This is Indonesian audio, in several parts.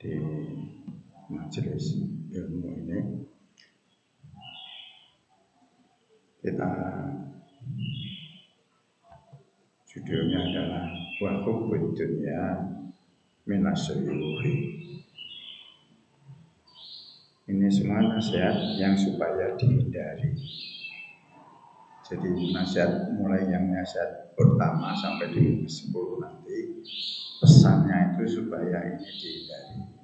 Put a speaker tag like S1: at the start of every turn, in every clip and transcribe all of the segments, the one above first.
S1: di majelis ilmu ini kita judulnya adalah wa hubbud dunya minasyuyuhi. Ini semua nasihat yang supaya dihindari. Jadi nasihat mulai yang nasihat pertama sampai di 10 nanti pesannya itu supaya ini dihindari.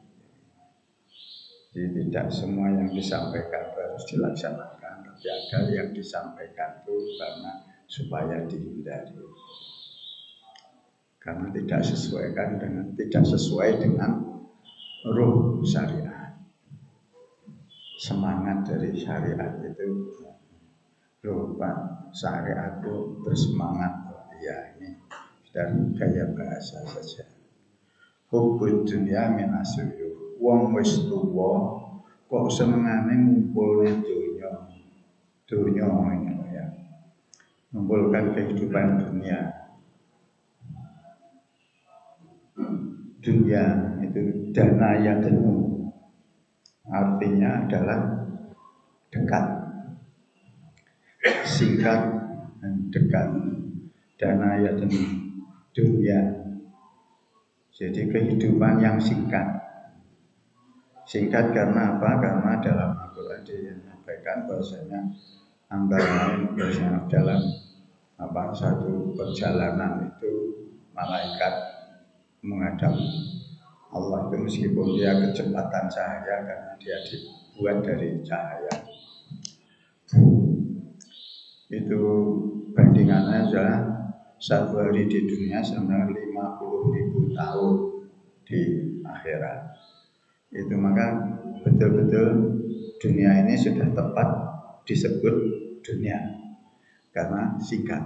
S1: Jadi tidak semua yang disampaikan harus dilaksanakan, tapi ada yang disampaikan itu karena supaya dihindari. Karena tidak sesuai dengan ruh syariat. Semangat dari syariat itu lupa syariat itu bersemangat. Ya ini dari gaya bahasa saja. Hubbud dunya minasyuyuh. Wong wis tuwa kok senengane ngumpulne dunya ini ya. Mengumpulkan kehidupan dunia. Dunia itu dana yang penuh. Artinya adalah dekat, singkat dan dekat. Dana ya dunia. Jadi kehidupan yang singkat. Singkat karena apa? Karena dalam Al-Quran disampaikan bahwasanya antara lain bahwasanya dalam satu perjalanan itu malaikat menghadap Allah itu meskipun dia kecepatan cahaya karena dia dibuat dari cahaya. Itu bandingannya adalah satu hari di dunia sama 50.000 tahun di akhirat. Itu maka betul-betul dunia ini sudah tepat disebut dunia karena singkat.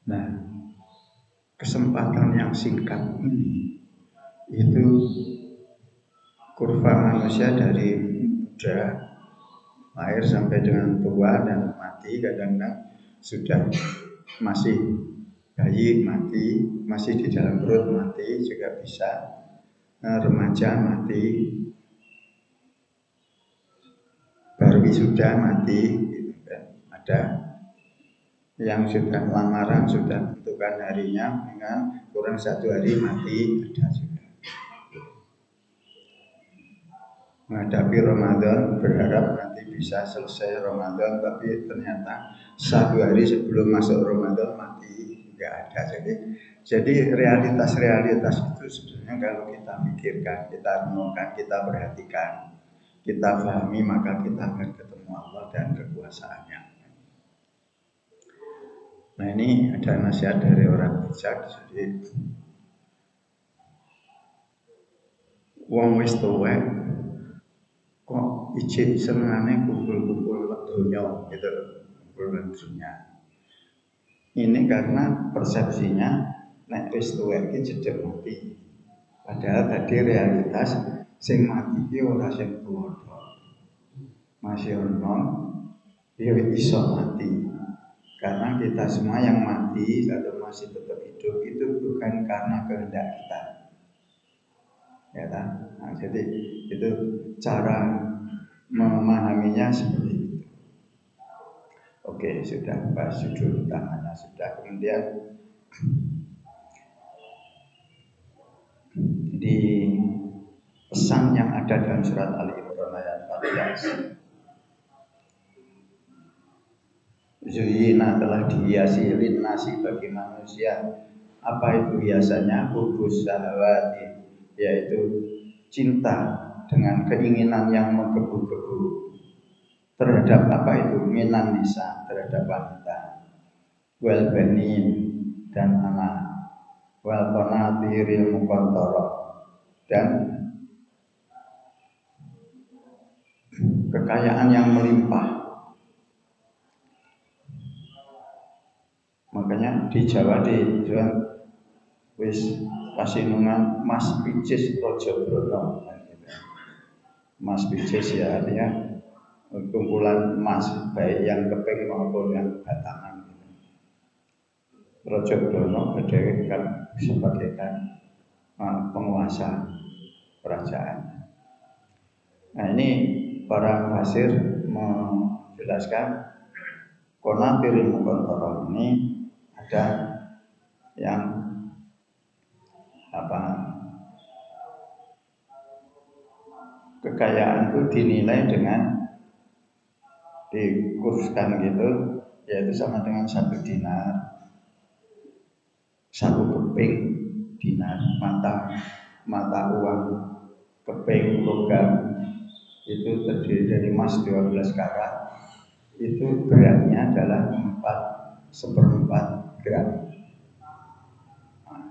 S1: Nah, kesempatan yang singkat ini itu kurva manusia dari muda lahir sampai dengan tua dan mati, kadang-kadang sudah masih bayi mati, masih di dalam perut mati juga bisa, remaja mati, baru wisuda mati, gitu kan. Ada yang sudah lamaran, sudah tentukan harinya, dengan kurang 1 hari mati, ada juga. Menghadapi Ramadan, berharap nanti bisa selesai Ramadan, tapi ternyata 1 hari sebelum masuk Ramadan mati, nggak ada. Jadi realitas-realitas itu sebenarnya kalau kita pikirkan, kita renungkan, kita perhatikan, kita pahami, maka kita akan ketemu Allah dan kekuasaannya. Nah ini ada nasihat dari orang bijak. Jadi wong wis tuwek kok ijik senengane kumpul-kumpul donya gitu, kumpul dunia. Ini karena persepsinya nek wis tuwek iki jedhek mati. Padahal tadi realitas sing mati iki ora sing tuwa. Masih ono ya iso mati. Karena kita semua yang mati atau masih tetap hidup itu bukan karena kehendak kita. Ya kan? Nah, jadi itu cara memahaminya seperti itu. Oke, sudah bahas judul utamanya, sudah. Kemudian di pesan yang ada dalam surat Ali Imran ayat 14, Zuyina telah dihiasi linnasi bagi manusia. Apa itu hiasannya? Hubus syahwati, yaitu cinta dengan keinginan yang menggebu-gebu terhadap apa itu? Minan nisa, terhadap wanita, wal banin, dan anak, wal qanatiril muqantarah, dan kekayaan yang melimpah. Makanya di Jawa wis pasinungan Mas Picis Rojo Brono. Mas Picis ya artinya kumpulan emas baik yang keping maupun yang batangan. Rojo Brono kan sebagai penguasa. kerajaan. Nah ini para fasir menjelaskan konatiril muqantara ini ada yang kekayaan itu dinilai dengan dikurskan gitu, yaitu sama dengan 1 dinar, 1 keping dinar, mata uang keping logam itu terdiri dari emas 12 karat, itu beratnya adalah 4/4 gram. Nah,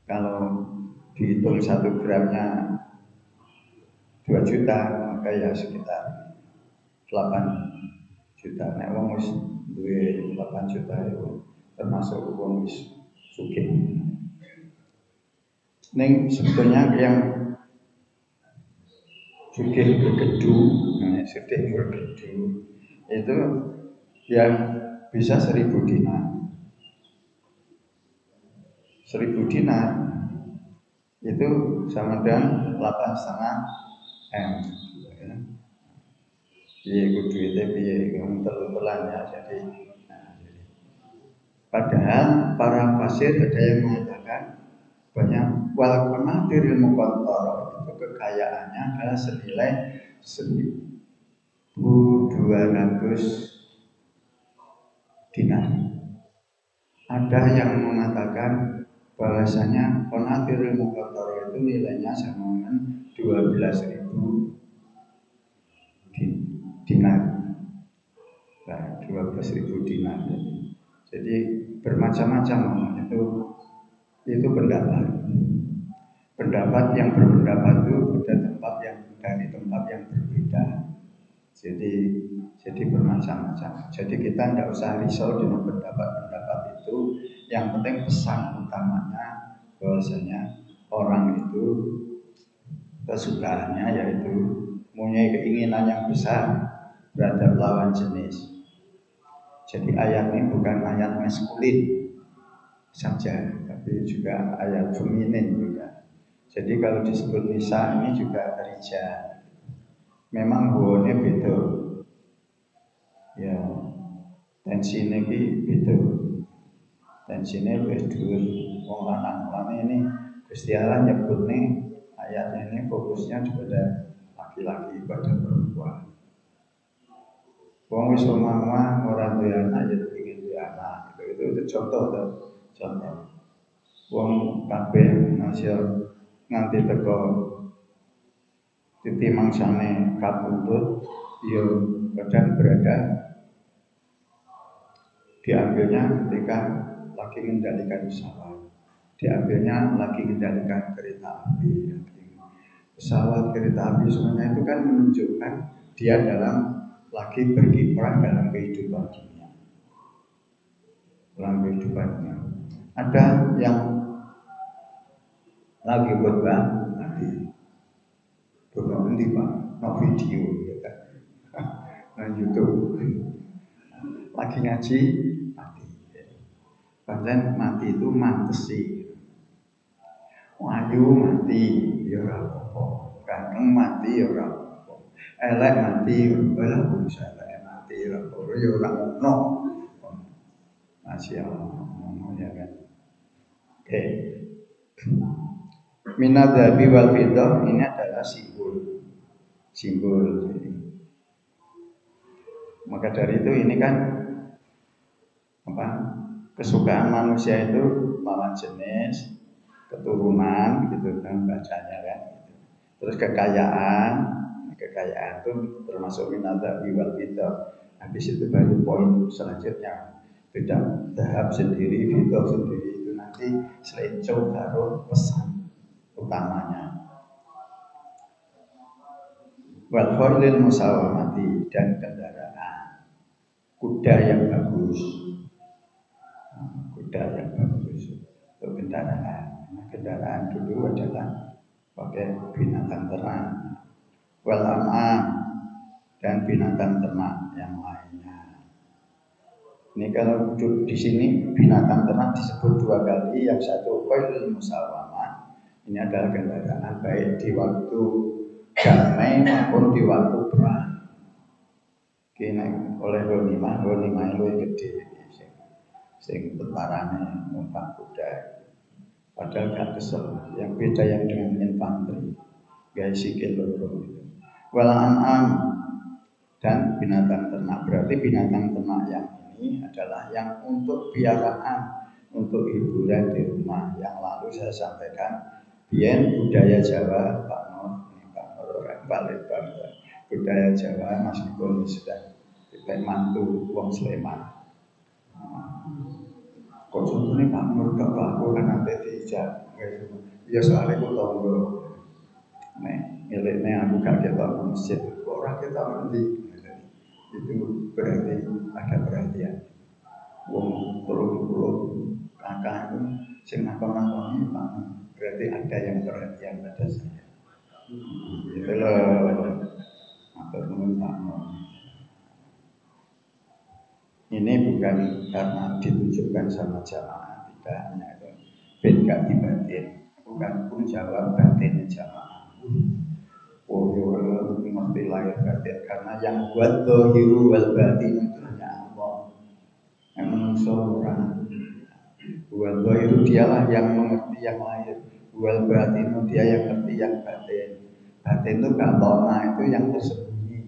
S1: kalau dihitung 1 gramnya 2 juta, maka ya sekitar 8 juta. Nek wong wis duwe 8 juta itu termasuk wong wis sugih. Ning sebetulnya yang sugih bergedu itu yang bisa 1000 dinar. 1000 dinar itu sama dengan 8,5 M. Piye duitnya piye telan ya. Jadi padahal para fasir ada yang mengatakan banyak wal qanatiril muqantara itu kekayaannya adalah senilai 1.200 dinar. Ada yang mengatakan bahwasanya qanatiril muqantara itu nilainya sama dengan 12.000 dinar. Nah, 12.000 dinar. Jadi bermacam-macam itu pendapat yang berpendapat itu dari tempat yang berbeda. Jadi bermacam-macam. Jadi kita tidak usah risau dengan pendapat-pendapat itu. Yang penting pesan utamanya bahwasanya orang itu kesukaannya yaitu mempunyai keinginan yang besar terhadap lawan jenis. Jadi ayat ini bukan ayat maskulin saja, tapi juga ayat feminin juga. Jadi kalau disebut nisa ini juga rijal. Memang huone beda. Ya, tensinya ini beda. Tensinya lebih dhuwur. Wong lanang ini Gusti Allah nyebut nih ayatnya ini fokusnya kepada laki-laki, pada perempuan. Wong wis omah ora duwe anak ya pengen duwe anak. Itu contoh. Wong kabeh masih nganti teko titi mangsane kabuntut ya kadang berada diambilnya ketika lagi mengendalikan pesawat, diambilnya lagi mengendalikan kereta api. Pesawat, kereta api semuanya itu kan menunjukkan dia lagi berkiprah dalam kehidupan dunia. Ada yang lagi khotbah nanti khotbah nanti Pak, no video ya kan, nah YouTube lagi ngaji mati. Padahal mati itu mantesi. Wayu mati ya ora apa-apa, ganteng mati ya ora apa-apa, elek mati ora bisa elek mati ya ora ono. Masya Allah ya kan. Oke. Minadzabi wal fiddah ini adalah simbol. Maka dari itu ini kan kesukaan manusia itu lawan jenis, keturunan gitu kan bacanya kan. Terus kekayaan itu termasuk minadzabi wal fiddah. Habis itu baru poin selanjutnya. Beda tahap sendiri, fiddah sendiri itu nanti selenco baru pesan utamanya. Wal khailil musawamati dan kendaraan kuda yang bagus. Untuk kendaraan dulu adalah pakai binatang ternak. Wal an'am dan binatang ternak yang lainnya. Ini kalau di sini binatang ternak disebut 2 kali, yang satu khailul musawamah, Ini adalah kendaraan baik di waktu damai maupun di waktu perang. Kini oleh Honimah itu gede, sing tentarane numpak kuda. Padahal gak kesel. Yang beda yang dengan infanteri, guys sikil loro. Wal an'am dan binatang ternak. Berarti binatang ternak yang ini adalah yang untuk piaraan, untuk hiburan di rumah. Yang lalu saya sampaikan, biyen budaya Jawa, Pak Nur orang balik bangsa. Budaya Jawa Mas Mikul sudah kita mantu wong Sleman. Kok contohnya Pak Nur gak aku kan nanti dijak. Ya soalnya aku tonggo. Miliknya aku gak ketok masjid. Orang kita nanti itu berarti ada perhatian. Wong pulau kakak itu sing nakon-nakoni Pak, berarti ada yang perhatian pada saya. Itu loh. Matur nuwun Pak. Ini bukan karena ditunjukkan sama jamaah, tidak hanya itu. Ben gak dibatin, bukan pun jawab batinnya jamaah. Oh ya, ngerti lahir batin karena yang buat dohiru wal batin itu hanya Allah. Yang manusia orang. Buat dohiru dialah yang mengerti yang lahir. Wal batin itu dia yang ngerti yang batin. Batin itu gak tona, itu yang tersembunyi.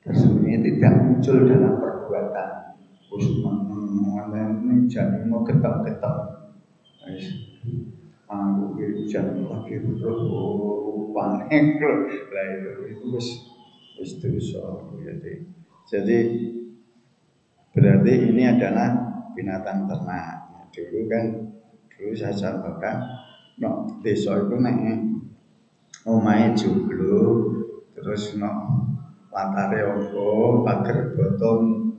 S1: Tersembunyi tidak muncul dalam perbuatan. Ini jadi mau ketem-ketem. Aku hujan lagi roh panik lah itu wis dosa. Jadi berarti ini adalah binatang ternak. Dulu saya contohkan, desa itu nek omahe joglo, terus latare opo, pager botong,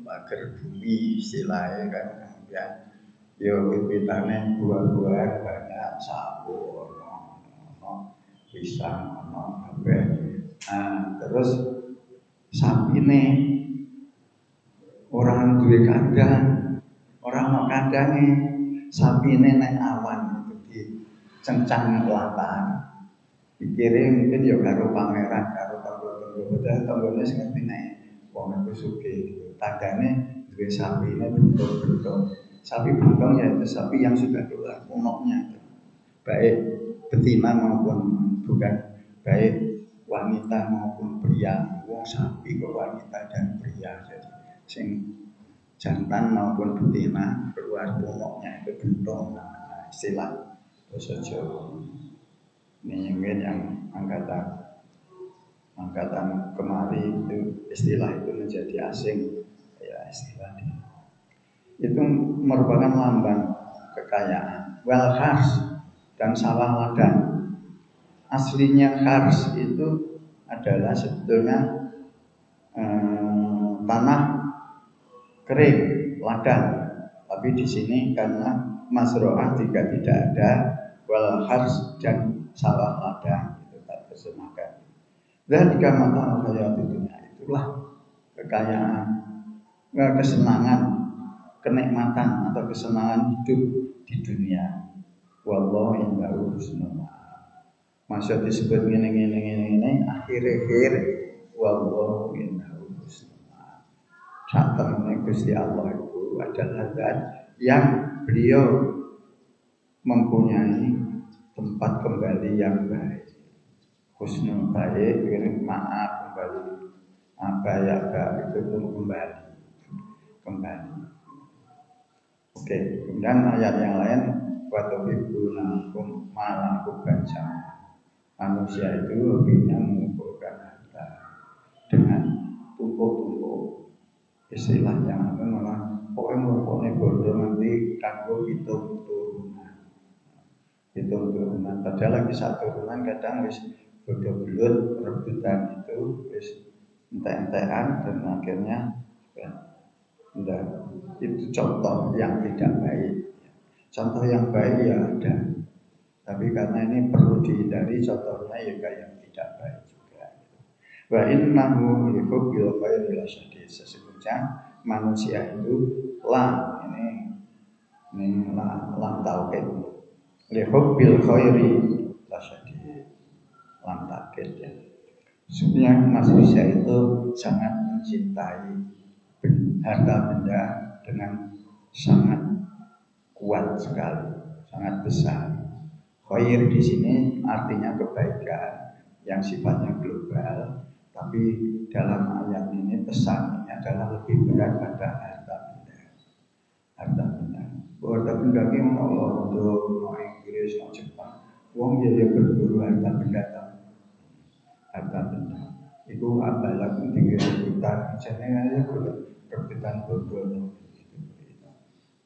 S1: pager bumi istilahnya kan, kemudian yo wit-witane buah-buahan banyak sawo, pisang, kabeh. Terus sapine orang duwe kandang, orang mau kandange, sapine nek awan di cencang latan. Dikirim mungkin ya karo pangeran, karo tangga-tangga, padahal tanggane sing ngerti nek wong iku sugih. Tanggane duwe sapine bentuk-bentuk. Sapi buntung ya itu sapi yang sudah keluar punoknya, baik betina maupun bukan, baik wanita maupun pria. Wong sapi kok wanita dan pria, jadi sing jantan maupun betina keluar punoknya itu bentuk, istilah bahasa Jawa. Ini yang angkatan kemari itu istilah itu menjadi asing, ya istilah ini. Itu merupakan lambang kekayaan. Wal khars dan sawah ladang. Aslinya khars itu adalah sebetulnya tanah kering, ladang. Tapi di sini karena masroah jika tidak ada, wal khars dan sawah ladang itu tak terjemahkan. Dan jika mata hayat dunia, itulah kekayaan, kesenangan, kenikmatan atau kesenangan hidup di dunia. Wallahu indahu husnul ma'ab. Maksud disebut ngene akhir-akhir wallahu indahu husnul ma'ab. Satemene Gusti Allah itu adalah zat yang beliau mempunyai tempat kembali yang baik. Husnul baik, maaf kembali. Apa ya itu kembali. Oke, kemudian ayat yang lain watuhibunakum malakum baca. Manusia itu hobinya mengumpulkan harta dengan tumpuk-tumpuk. Istilah yang malah pokoknya ngumpulnya bodoh nanti kanggo hitung turunan. Padahal lagi satu turunan kadang wis bodoh belut rebutan itu wis entek-entekan dan akhirnya itu contoh yang tidak baik. Contoh yang baik ya ada, tapi karena ini perlu dihindari contohnya juga yang tidak baik juga. Wa innahu li hubbil khairi lasyadid. Sesungguhnya manusia itu lam tauhid. Lihubbil khairi lasyadid lam takid ya. Sebenarnya Mas Bisa itu sangat mencintai harta benda dengan sangat kuat sekali, sangat besar. Khair di sini artinya kebaikan yang sifatnya global, tapi dalam ayat ini pesannya adalah lebih berat pada harta benda. Harta benda. Harta benda ini mau London, mau Inggris, mau Jepang. Wong ya berburu harta benda. Harta benda. Itu apalah tinggi rebutan, misalnya aja rebutan bodoh.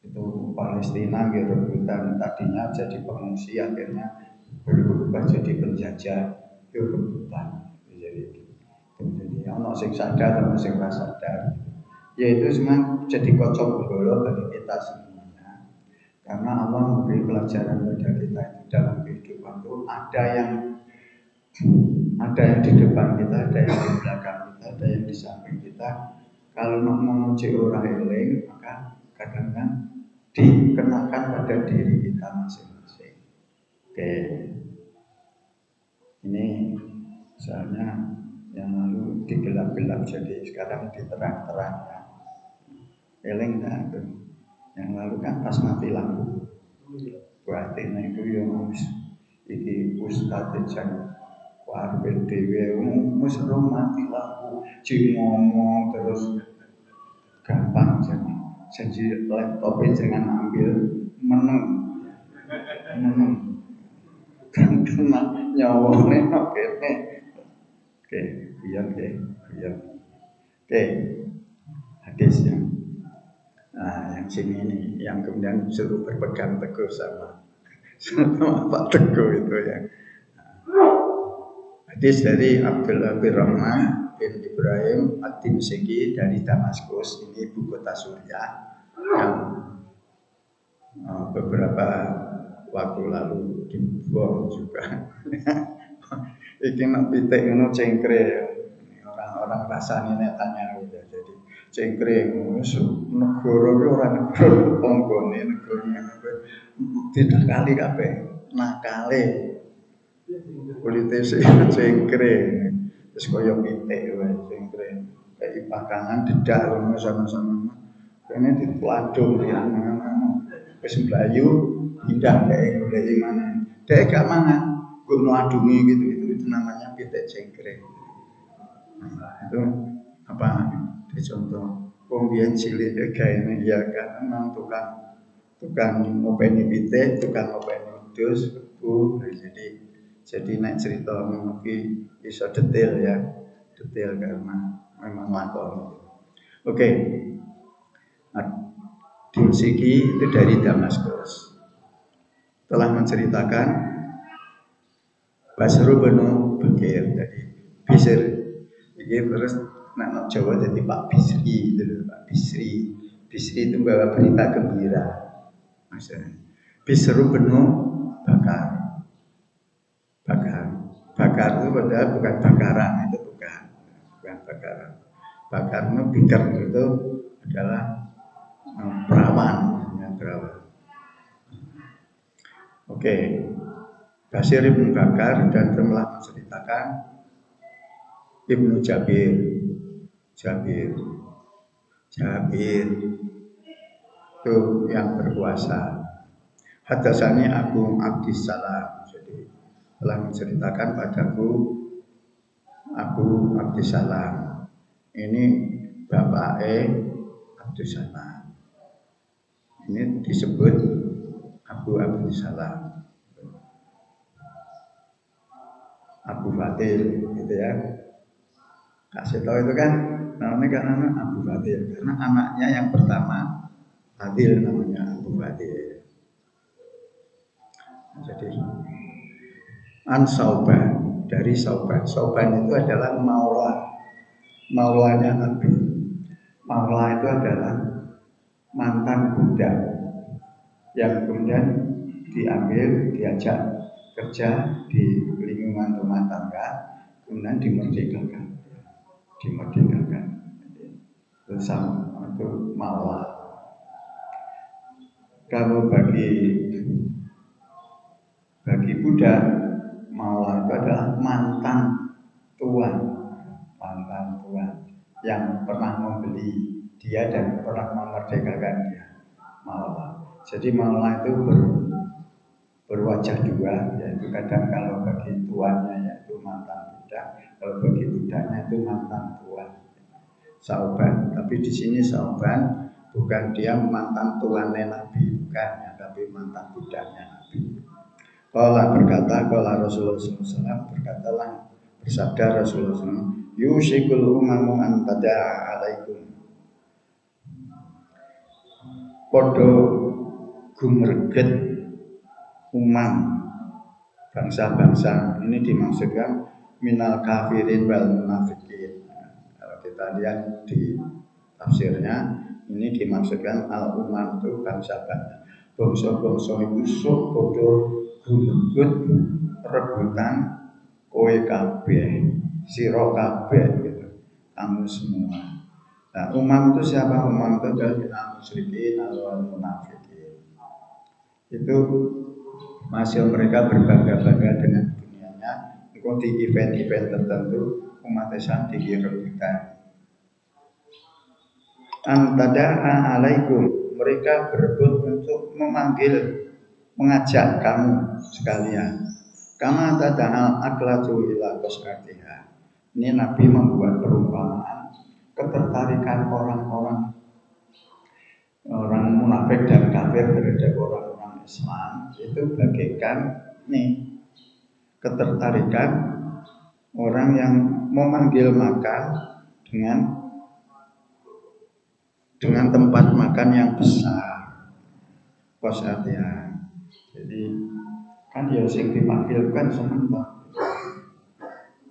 S1: Itu Palestina gitu rebutan, tadinya jadi pengungsi akhirnya berubah jadi penjajah, itu rebutan. Jadi ono sing sadar, ono sing ora sadar. Yaitu semua jadi kocok bonggolo bagi kita semuanya. Karena Allah memberi pelajaran pada kita itu dalam kehidupan itu ada yang di depan kita, ada yang di belakang kita, ada yang di samping kita. Kalau mau memuji orang eling, maka kadang-kadang dikenakan pada diri kita masing-masing. Oke, ini misalnya yang lalu digelap-gelap jadi sekarang diterang-terang ya. Eling kan tuh. Yang lalu kan pas mati lampu. Berarti itu yang iki ustaz jan warbil dhewe wis mati lampu cing ngomong terus gampang janji laptopnya jangan ambil meneng kan kena nyawanya oke biar oke hadis yang sini ini yang kemudian suruh berpegang teguh sama Pak Teguh itu ya. Hadis dari Abdullah bin Rahman bin Ibrahim Ad-Dimsyqi dari Damaskus, ini ibu kota Suriah yang beberapa waktu lalu dibom juga. Iki nak pitik ngono cengkre. Orang-orang rasane netanya gitu. Jadi cengkre ngono negara ki ora negara tonggone negara tidak kali kabeh nakale politisi cengkre terus kaya pitik wae cengkre kayak pakanan dedak ngono sama-sama kene dipladung ya wis mlayu pindah kayak golek mana dhek gak mangan ngono adungi gitu itu namanya pitik cengkre. Itu apa di contoh wong biyen cilik gaene ya kan memang tukang ngopeni pitik, tukang ngopeni wedhus, kebo. Jadi nek cerita ngono ki iso detail ya. Detail karena memang lakon. Oke. Dimsyqi itu dari Damaskus. Telah menceritakan Basru bin Bakir dari Bisr. Iki terus nek Jawa jadi Pak Bisri gitu, Pak Bisri. Bisri itu bawa berita gembira. Maksudnya Bisru bin Bakar itu padahal bukan bakaran, itu bukan bakaran. Bakar itu bikar itu adalah perawan. Oke, Basir bin Bakar dan telah menceritakan Ibnu Jabir itu yang berkuasa. Hadatsani Abu Abdissalam, jadi telah menceritakan padaku Abu Abdissalam. Ini bapake Abdissalam. Ini disebut Abu Abdissalam. Abu Fatil gitu ya. Kasih tahu itu kan namanya kan Abu Fatil karena anaknya yang pertama Fatil namanya Abu Fatil. Jadi An Sauban dari Sauban. Sauban itu adalah maulanya Nabi. Maula itu adalah mantan budak yang kemudian diajak kerja di lingkungan rumah tangga, kemudian dimerdekakan. Bersama itu maula. Kalau bagi Bagi Buddha, Maula itu adalah mantan tuan, mantan tuan yang pernah membeli dia dan pernah memerdekakan dia. Maula. Jadi Maula itu berwajah dua, yaitu kadang kalau bagi tuannya yaitu mantan Buddha, kalau bagi Buddhanya itu mantan tuan. Sauban, tapi di sini Sauban bukan dia mantan tuannya Nabi, bukan, ya, tapi mantan Buddhanya Nabi. Qala berkata, qala Rasulullah SAW berkatalah, bersabda Rasulullah SAW, yushikul umamu an tada'a alaikum. Podo gumreget umam, bangsa-bangsa, ini dimaksudkan minal kafirin wal munafikin. Kalau kita lihat di tafsirnya, ini dimaksudkan al-umam itu bangsa-bangsa. Bangsa-bangsa itu sok podo gumreget rebutan kowe kabeh, sira kabeh gitu. Kamu semua. Nah, umam itu siapa? Umam itu adalah musyrikin wal munafikin. Itu masih mereka berbangga-bangga dengan dunianya. Engkau di event-event tertentu umat Islam direbutan. Antada'a alaikum, mereka berebut untuk memanggil, mengajak kamu sekalian. Kama tada'al aklatu ila qas'atiha. Ini Nabi membuat perumpamaan ketertarikan orang munafik dan kafir terhadap orang-orang Islam itu bagaikan nih ketertarikan orang yang memanggil makan dengan tempat makan yang besar, qas'atiha. Jadi kan ya sing dipanggil kan seneng toh.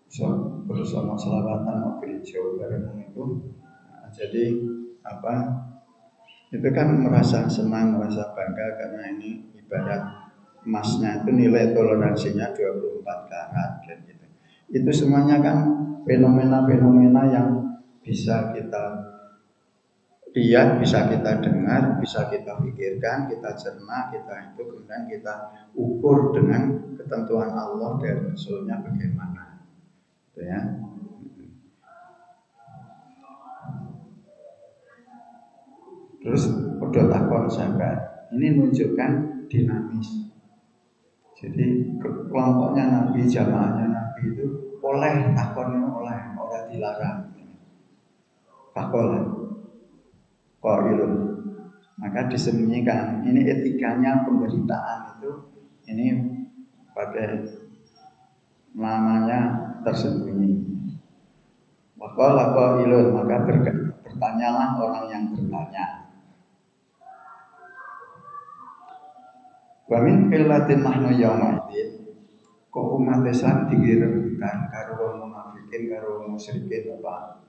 S1: So, bersama selawatan mau gereja bareng itu. Nah, jadi apa? Itu kan merasa senang, merasa bangga karena ini ibarat emasnya itu nilai toleransinya 24 karat kan gitu. Itu semuanya kan fenomena-fenomena yang bisa kita lihat, bisa kita dengar, bisa kita pikirkan, kita cerna, kita itu kemudian kita ukur dengan ketentuan Allah dan Rasulnya bagaimana, gitu ya. Terus udah takon sahabat, ini menunjukkan dinamis. Jadi kelompoknya Nabi, jamaahnya Nabi itu oleh takon, oleh orang dilarang. Takon. Qailun, maka disembunyikan. Ini etikanya pemberitaan itu, ini pakai namanya tersembunyi. Waqala qailun, maka bertanyalah orang yang bertanya. Wa min qillatin nahnu yauma idzin, kok umat Islam direbutan karo wong munafikin, karo wong musyrikin apa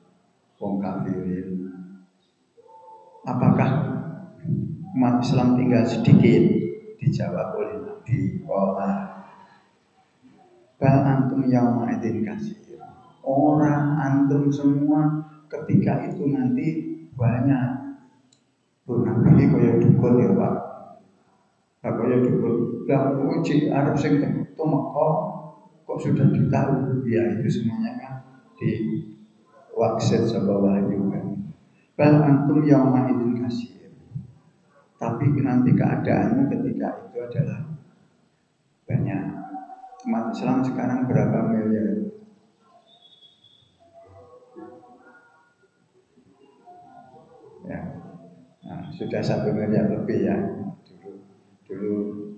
S1: wong kafirin. Apakah umat Islam tinggal sedikit? Dijawab oleh Nabi, qala bal antum yauma idzin katsir. Orang antum semua ketika itu nanti banyak. Tuh Nabi ini kaya dukun ya Pak. Kaya dukun. Lah uji arep sing teko Mekah kok sudah ditahu. Ya itu semuanya kan di wakset sapa wahyu kan. Bal antum yauma idzin katsir. Tapi nanti keadaannya ketika itu adalah banyak. Umat Islam sekarang berapa miliar? Ya, nah, sudah 1 miliar lebih ya. Dulu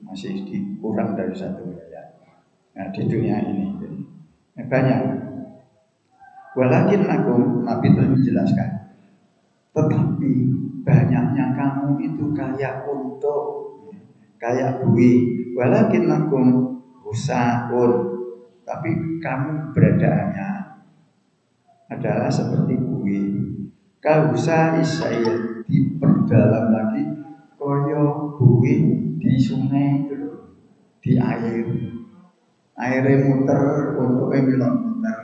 S1: masih kurang dari 1 miliar. Nah, di dunia ini banyak. Walakin aku Nabi telah menjelaskan. Tetapi banyaknya kamu itu kayak bui. Walakin aku usaun. Tapi kamu beradaannya adalah seperti bui. Kalau usaha Israel diperdalam lagi, koyo bui di sungai itu, di air. Airnya muter untuk melok muter.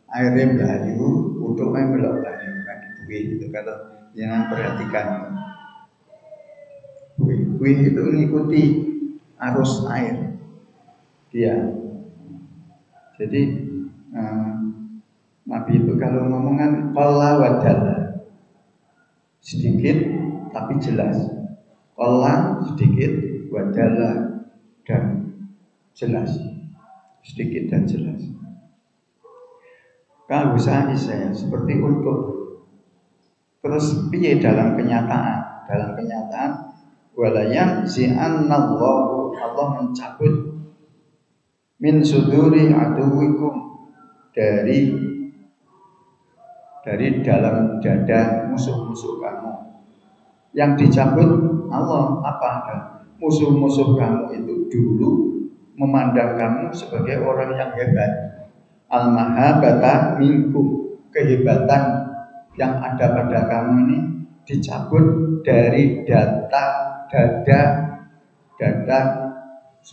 S1: Airnya belayu untuk melok belayu. Itu kalau jangan perhatikan. Bui itu mengikuti arus air. dia. Jadi Nabi itu kalau ngomongan qalla wadalla, sedikit tapi jelas. Qalla sedikit, wadalla dan jelas. Sedikit dan jelas. Kalau usaha saya seperti untuk terus piye dalam kenyataan? Dalam kenyataan walayam zi'annallahu, Allah mencabut min suduri aduwikum, dari dalam dada musuh-musuh kamu. Yang dicabut Allah apa? Musuh-musuh kamu itu dulu memandang kamu sebagai orang yang hebat. Al-mahabata minkum, kehebatan yang ada pada kamu ini dicabut dari dada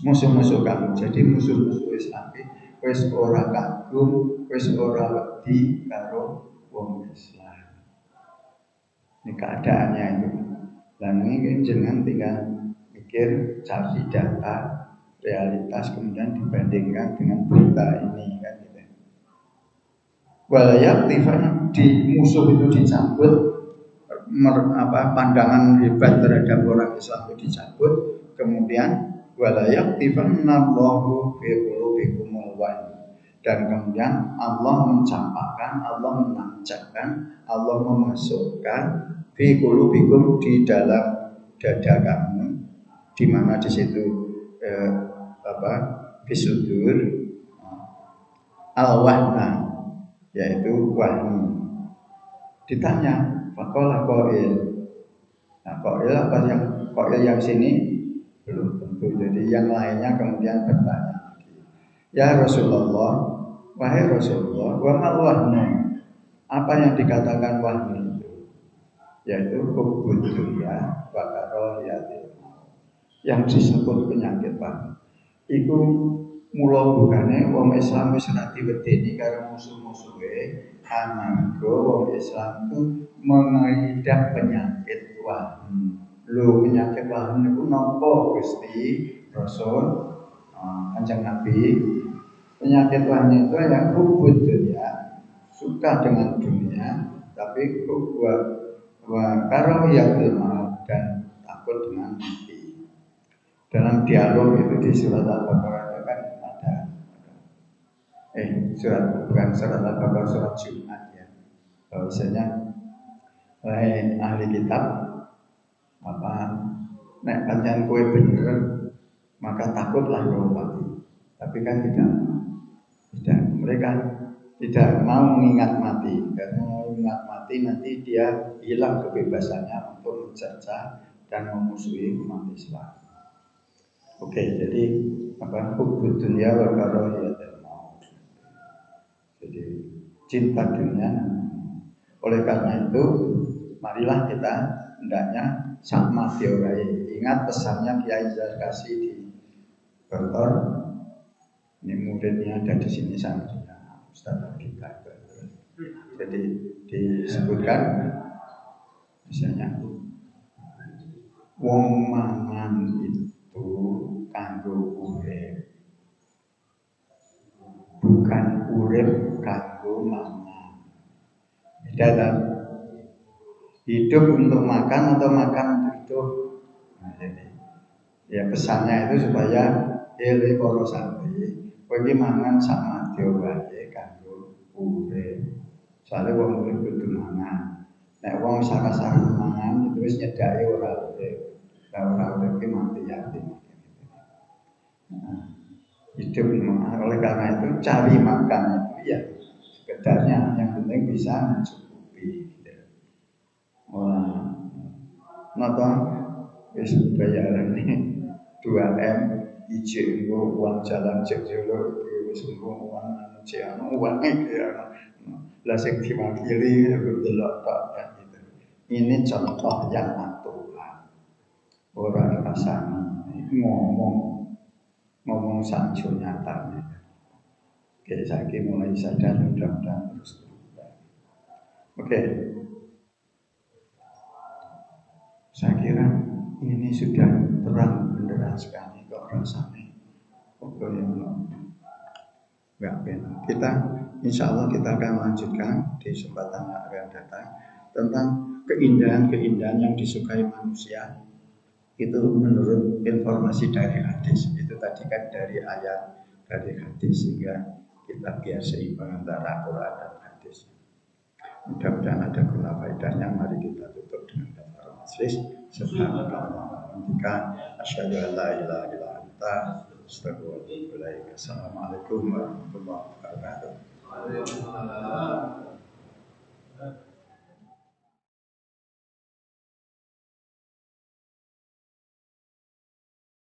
S1: musuh-musuh kamu. Jadi musuh-musuh Islam wis ora kagum, wis ora wedi karo wong Islam. Ini keadaannya itu. Dan ini jangan tinggal mikir, cari data, realitas, kemudian dibandingkan dengan berita ini kan gitu. Walayak tifan, di musuh itu dicabut, pandangan hebat terhadap orang Islam itu dicabut, kemudian walayak tifan nallahu fi qulubikumul wahn, dan kemudian Allah mencampakkan, Allah menancapkan, Allah memasukkan fi qulubikum, di dalam dada kamu, di mana di situ bisudur al-wahna, yaitu wahyu. Ditanya, faqala qail. Nah, qail apa yang sini belum tentu. Jadi yang lainnya kemudian bertanya, ya Rasulullah, wahai Rasulullah, wa mal wahnu, apa yang dikatakan wahnu itu? Yaitu hubbud dunya wa karahiyatil maut. Yang disebut penyakit wahnu iku mula bukane wong Islam wis ora diwedeni karo musuh-musuhe, amarga wong Islam itu mengidap penyakit wahnu. Lho, penyakit wahnu niku napa Gusti Rasul? Kanjeng Nabi, penyakit wahnu itu yang hubud dunia, suka dengan dunia, tapi karahiyatil maut, dan takut dengan mati. Dalam dialog itu di surat Al-Baqarah itu kan ada bukan surat Al-Baqarah, surat Jumat ya. Bahwasanya wahai ahli kitab, nek pancen kowe bener maka takutlah kau mati. Tapi kan tidak, mereka tidak mau mengingat mati. Karena mau mengingat mati nanti dia hilang kebebasannya untuk mencerca dan memusuhi umat Islam. Oke, jadi hubbud dunya wa karahiyatil maut. Jadi cinta dunia. Oleh karena itu, marilah kita hendaknya sama teori. Ingat pesannya Kiai Zarkasi di Bertor. Ini muridnya ada di sini santrinya Ustaz kita. Jadi disebutkan misalnya wong mangan itu kanggo urip, bukan urip kanggo mangan. Beda kan? Hidup untuk makan atau makan untuk hidup. Nah, jadi ya pesannya itu supaya ele para santri kowe mangan sama diowahe kanggo urip. Soale wong urip kudu mangan. Nek wong sakasar mangan itu wis nyedake ora urip. Ora urip mati ya. Hidup oleh karena itu cari makan itu ya sekedarnya, yang penting bisa mencukupi. Nonton wis bayaran nih 2M izin uang jalan cek jolo wis uang uang ya. Lah sing diwakili delok tok gitu. Ini contoh yang aturan. Orang rasani ngomong sanjung nyatanya. Oke, saya mulai sadar, mudah-mudahan terus berubah. Oke, saya kira ini sudah terang benderang sekali kok rasanya. Pokoknya nggak benar. Kita insya Allah kita akan lanjutkan di kesempatan yang akan datang tentang keindahan-keindahan yang disukai manusia itu menurut informasi dari hadis. Itu tadi kan dari ayat, dari hadis, sehingga kita biar seimbang antara Quran dan hadis. Mudah-mudahan ada guna faedahnya. Mari kita tutup dengan kafaratul majlis. Subhanallah asyhadu an la ilaha illa anta astaghfiruka wa atubu ilaik. Assalamualaikum warahmatullahi wabarakatuh.